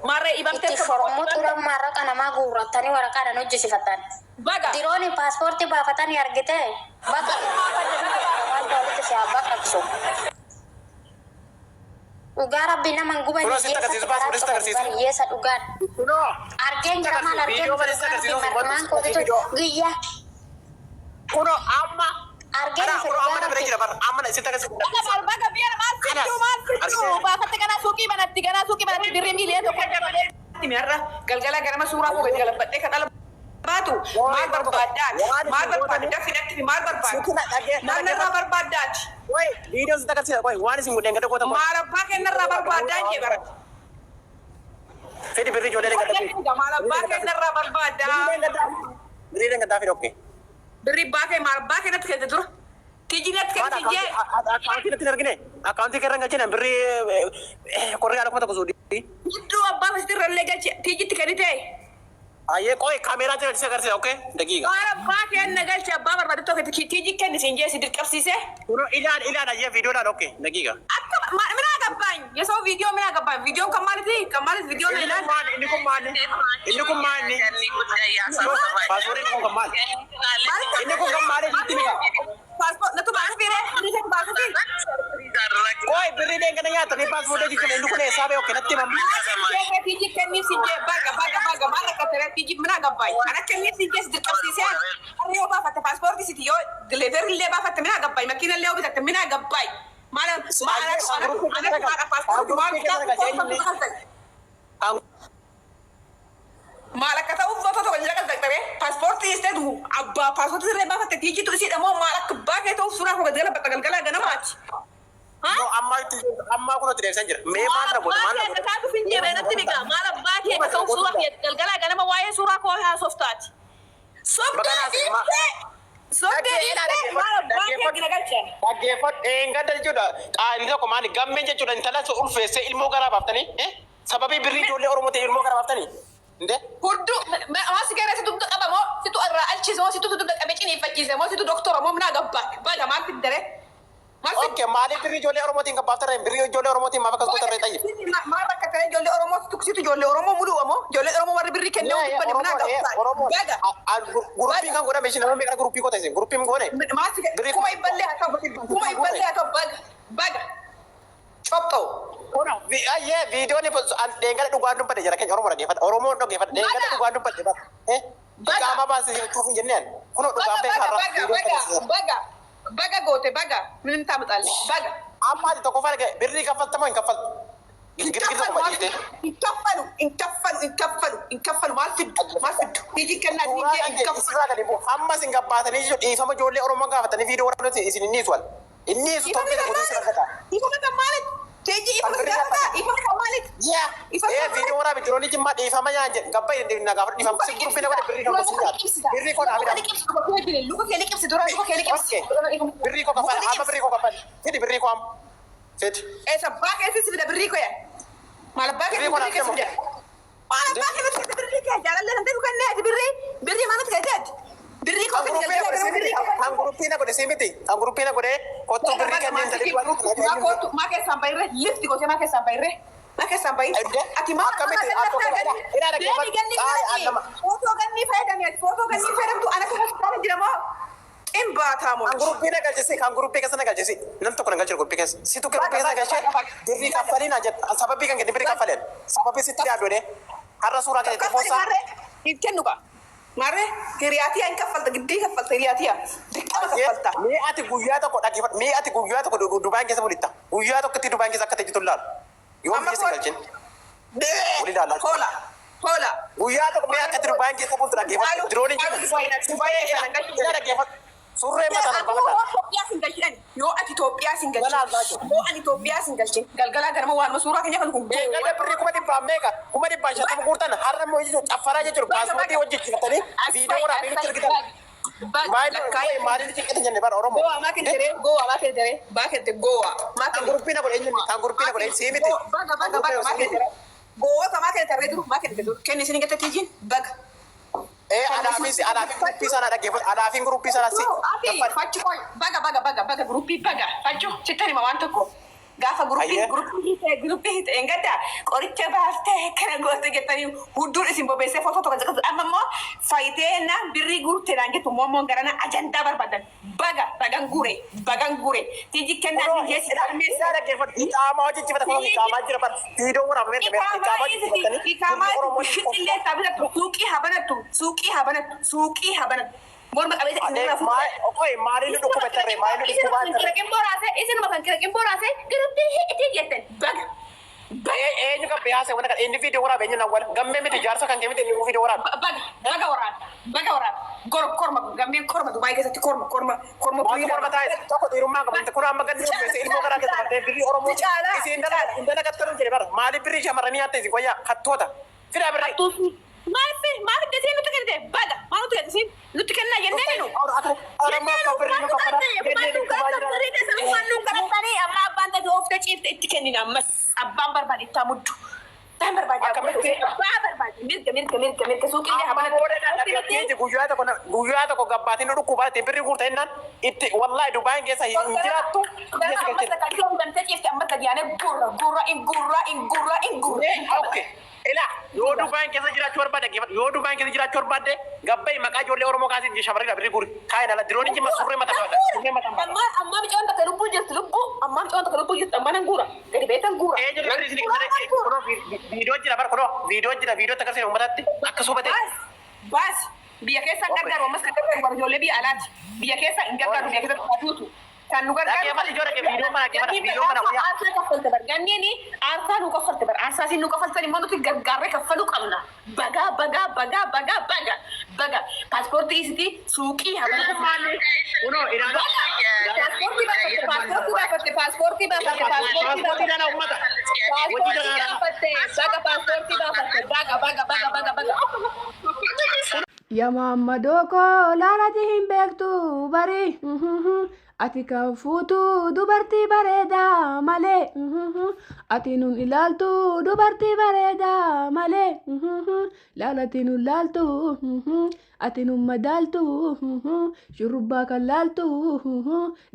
Marre ibamte Formu turan marra kana ma guurrattani waraqaadhaan hojjisiifatan. baga. Dirooni paaspoortii baafatanii argite bakka wanta walitti si abbaa qabsu. Dhugaa rabbi nama guba hiyyeessa dhugaan. Argeen jira maal argeen marmaan kootitu guyyaa. Kuno amma Argeen Baga biar masuk. Baafatte kana suuqii banatti birrii miiliyoona tokko miarra galgala ganama suuraa koo gadi galabbadhee kan dhala baatu maal barbaaddaati fidatti maal barbaaddaati Woi, video kita kasih woi, wani sing mudeng kada kota. maal abbaa kennarraa barbaaddaa jee bara Fedi beri jole kada. maal abbaa kennarraa barbaaddaa Beri dengan David oke. birrii baakee maal abbaa kennatti kennite dura tijinatti kenniti jee Account kita tinar gini. Account kita orang ngajin beri korang ada kota kusudi. iddoo abbaa fasitirra illee galche tijitti kennite Aye koi kamera jangan bisa kasih oke. Dagiga. maal abbaa kenna galche abbaa barbaadde tokko tiji kennisiin jee si dirqabsiise Kuno ilan aja video dan oke. Dagiga. akka mina gabbaany yesoo viidiyoo mina gabbaany viidiyoon kan maalitii viidiyoon ilaal Ini kumani. Ini kumani. Password ini kumani. Ini kumani di sini. paaspoort natu baasa fiire birrii baasa fiire Koi beri dengan nyata nih password di sini. Ini kumani sabe oke. Nanti mam. tiji kenniif si jee baga maal akka tere tiji mina gabbaany ana kenniif si jee si dirqabsiise harri yoo baafatte paaspoortii siti yoo dileever illee baafatte mina gabbaany makiina illee yoo bitatte mina gabbaany maal akka ta'uuf foto tokko jira galtaqxare paaspoortii isteetu abbaa paaspoortii illee baafatte tiijitu isiidha moo maal akka baakee ta'uuf suuraa koo galgala bakka galgalaa ganamaati. No amma kuno tidak senjir. Memang nak buat mana? Maal taatu finjeere natti miqa maal abbaa kee ta'uuf suuraa kee galgalaa ganama waa'ee suuraa koo haa softaati. Dhaggeeffadhu eengadda jechuudha. Qaali tokko maali gammeen jechuudha intala ulfeessee ilmoo garaa baaftanii sababii birrii ijoollee Oromoo ta'e ilmoo garaa baaftanii. Hudduu hawaasi gara situ qaba moo situ irraa alchise moo situ qabee ciniinfachiise moo situ doktora moo minaa gabbaa baga maal fiddare. Oke maaliif birrii ijoollee Oromootiin gabbaaftare birrii ijoollee Oromootiin maaf akkas gootarree xayyi. Maal akka ta'e ijoollee Oromoo situ ijoollee Oromoo muduu moo ijoollee Oromoo warri birrii kennee uffanne minaa gabbaa. Baga. Guruppii kan godhame isin nama meeqa guruppii qoota isin guruppii goone. Kuma ibballee haa ta'u baga. Cophoo. Ayyee viidiyoon deengada dhugaan dubbate jira keenya Oromoo dhaggeeffadha. Oromoo dhaggeeffadha deengada dhugaan dubbate bara. Qaama baasee jechuuf hin jenneen. Kunoo dhugaan beekaa baga goote baga min taamxalle baga. Amma ati tokko faana birrii kaffaltamoo hin kaffaltu? Girgirta kuma jirte. Inkaffalu maal fiddu hiji kennaa hin kaffalu. Ammas hin gabbaatanii jechuudha dhiifama ijoollee Oromoo gaafatanii viidiyoo waraabatti isin inni su'al. Inni su tokko godhuu sirra gata. Ifama kan maalit? Teji ifama kan maalit? Viidiyoo waraabatti jiroonni jimmaa dhiifama nyaan jedhe gabba hin na gaafadhu dhiifama si guruppina godhe birrii kan gosi nyaata. Birrii koo dhaabidha. Luka kee liqimsi dura luka kee liqimsi. Birrii koo kaffala amma birrii koo kaffala. Fidi birrii koo amma. Fidi. Esa baaka esi sibida birrii koo yaa. Maal baaka esi birrii kee sibida. Maal baaka esi sibida birrii kee jaalallee namtee dukan nee ati birrii maanut kee jeeti. Birrii koo kan gruppina godhe simiti kan gruppina godhe kottu birrii kennin tadi walu maa keessaan bayirre lifti gootee maa keessaan bayirre ati maa akkamiti footoo gannii fayyadamtu ana kan jira moo imbaataa moo kan gruppii keessa galchisi nam tokko galchir gruppii keessa situ gruppii keessa galchee birrii kaffaliin jedha sababii kan birrii kaffaleen sababii sitti yaadode har'a suuraa kan itti foosaa hin kennu qa Mare, hiriyaatiyaa hin kaffalta, giddii kaffalta hiriyaatiyaa. Dirqama kaffalta. Mee ati guyyaa tokko dhaggeeffadhu, mee ati guyyaa tokko Dubaan keessa bulitta. Guyyaa tokkotti Dubaan keessa akka tajitu laalu. Yoo biyya si galchin. Wali ilaalaa. Hola. Guyyaa tokko mee akka Dubaan keessa bultu dhaggeeffadhu. Dirooniin jiru. Dhaggeeffadhu. Surree mataa darbaa mataa. Yoo ati Itoophiyaa sin galchin. Galgalaa ganama waan suuraa keenya kan kun. Gada birrii kuma dhibbaa meeqa? Kuma dhibbaa shantamu guurtan har'a immoo jechuun caffaraa jechuun paaspoortii hojjechiifatanii viidiyoo waraabee nutti ergitan. Maaliin ciqqeetti jenne bara Oromoo. Goa maa kentere goa. Kan guruppiina godhe eenyuun kan guruppiina godhe sii miti. Baga maa kentere. Goota maa kentere duru maa kentere kenni isin gatte tiijiin baga. Alaafin gruppii sana dhaggeeffatu. Alaafin gruppii sana si. Fachu baga gruppii baga. Fachu sittani ma waan tokko. Gaafa guruppii ta'een gadda qoricha baaftee kana goote jettanii hunduu isin bobeessee footoo tokko jedhatu amma immoo faayitee na birrii guurteedhaan jettu moommoon garana ajandaa barbaadan bagan guure tiji kennaa jeessi dhalmeessa Ikaama hojjechiifata kun ikaamaa jira bar viidiyoo waraabamee ikaamaa shittillee taphatu suuqii habanatu morma qabeessa maaliin dhukkubatarree maaliin dhukkubatarree isinuma kan qimboraase girutti itti jettan baga eenyu kan beeyase wanta kan inni viidiyoo waraabe eenyu nawwal gammee miti jaarsa kan kemite inni viidiyoo waraabe baga waraab korma gammeen korma Dubaay keessatti korma taa'e tokko dhiirummaa qabante kun amma gadi dhufeesse ilmoo garaa keessa bartee birrii oromoo isiin indala qattaruun jedhe bara maaliif birrii shamarranii hatta isin koyyaa kattoota fidaa birrii maaliif desee nuti kennite baga maal nuti kennite nuti kennaa jennee nu oromoo akka birrii nu qabatanii amma abbaan tafi oofta ciifte itti kennina ammas abbaan barbaade itti amuddu tan barbaade mirga suuqillee habana guyyaa tokko gabbaatiin nu dhukkubaa itti birrii guurta jennaan itti wallaahi Dubaayin keessa hin jiraattu amma gadiyaane gurra Ila yoo Dubaayin keessa jiraachuu barbaade yoo Dubaayin keessa jiraachuu barbaade gabbay maqaa ijoollee Oromoo kaasiin shamarree birrii guuri kaayina ala diroon inji surree mataa qabata amma micoon takka lubbuu jirtu amma nan guura gadi beetan guura viidiyoo jira bar kunoo viidiyoo takka seen uummatatti akka suubatee baas biyya keessa hin gargaaru ammas kan gargaaru ijoollee biyya alaati biyya keessa hin gargaaru biyya keessa tuutu kan nu ganniini aarsaa nu kaffalte bar aarsaa siin nu kaffaltan immoo nuti gargaarree kaffaluu qabna baga paaspoortii isitii suuqii paaspoortii Ya Mamadoko laalati hin beektu bari ati kan fuutu dubartii bareedaa malee ati nun ilaaltu dubartii bareedaa malee laalati nun laaltu ati nun madaaltu shurrubbaa kan laaltu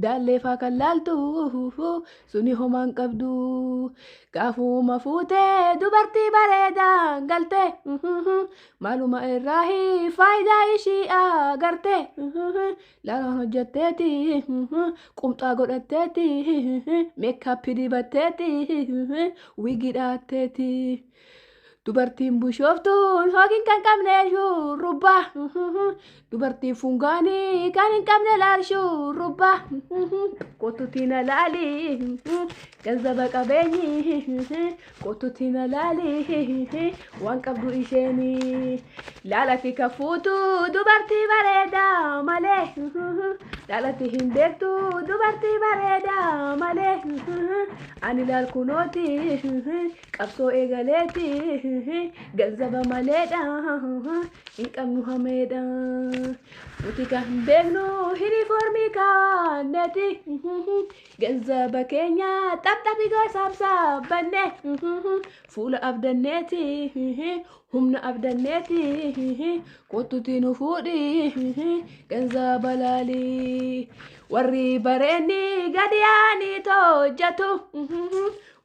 daalleefaa kan laaltu suni homaan qabdu gaafuma fuutee dubartii bareedaa galte maaluma irraahi faayidaa ishii agarte laalaan hojjetteeti qumxaa godhatteeti meekaappii dibatteeti wiigii dhaatteeti dubartiin bushooftuun hookiin kan qabne shurrubbaa dubartiin fungaanii kan hin qabne laal shurrubbaa kottutiin alaali ganzaba qabeenyi kottutiin alaali waan qabdu isheeni laalati kafuutu dubartii bareedaa malee laalati hin beektu dubartii bareedaa malee ani laal kunooti qabsoo eegaleeti ganzaba maleedha hin qabnu hameedha nuti kan beeknu hirifoormii kaawwanneeti ganzaba keenya xapxapi gosaabsaabbanne fuula abdanneeti humna abdanneeti kottutii nu fuudhi ganzaba laalii warri bareenni gadi yaanii hojjetu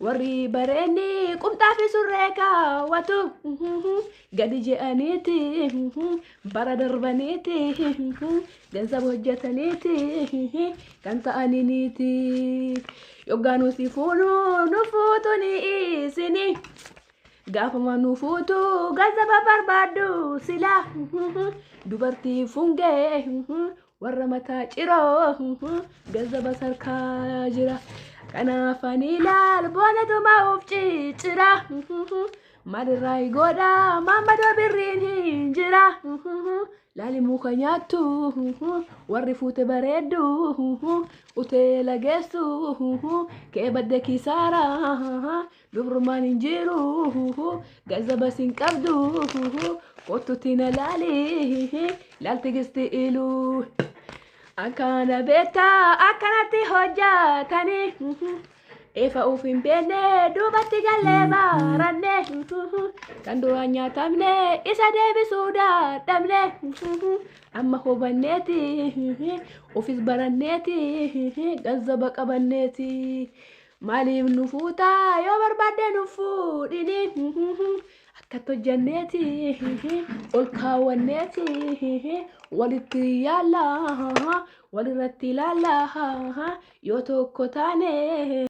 warri bareenni qumxaa fi surree kaawwatu gadi je'aniiti bara darbaniiti ganzaba hojjetaniiti kan ta'aniniiti yoggaa nuti fuunu nu fuutu ni isini gaafuma nu fuutu ganzaba barbaaddu sila dubartii fungee warra mataa ciroo ganzaba sarkaa jira kanaafani laal boonatu maa'uuf ciccira maalirraa godha maammadoo birriin hin jira laali muka nyaattu warri fuute bareeddu uteela geessu kee badde kisaara dubrummaan hin jiru ganzaba sin qabdu kottutiin laali laalti gisti iluu akkana beektaa akkanatti hojjatanii efa uf hin beekne duubatti gallee baranne kan duraan nyaatamne isa deebisuu dadhabne amma hubanneeti ofis baranneeti ganzaba qabanneeti maaliif nu fuutaa yoo barbaadde nu fuudhini akkatto janneeti ol kaawwanneeti walitti yaalla walirratti ilaalla yoo tokko taane